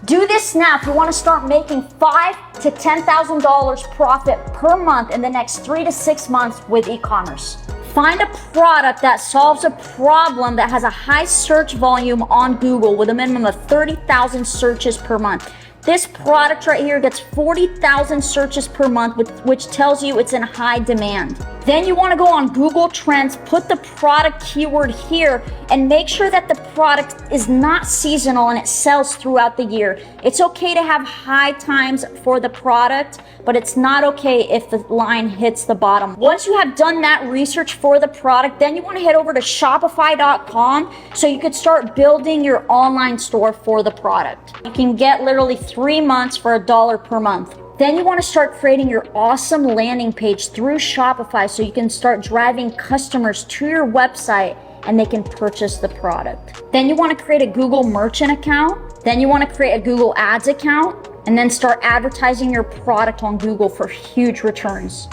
Do this now if you want to start making $5,000 to $10,000 profit per month in the next 3 to 6 months with e-commerce. Find a product that solves a problem that has a high search volume on Google with a minimum of 30,000 searches per month. This product right here gets 40,000 searches per month, which tells you it's in high demand. Then you want to go on Google Trends, put the product keyword here, and make sure that the product is not seasonal and it sells throughout the year. It's okay to have high times for the product, but it's not okay if the line hits the bottom. Once you have done that research for the product, then you want to head over to Shopify.com so you could start building your online store for the product. You can get literally 3 months for $1 per month. Then you want to start creating your awesome landing page through Shopify so you can start driving customers to your website and they can purchase the product. Then you want to create a Google Merchant account. Then you want to create a Google Ads account and then start advertising your product on Google for huge returns.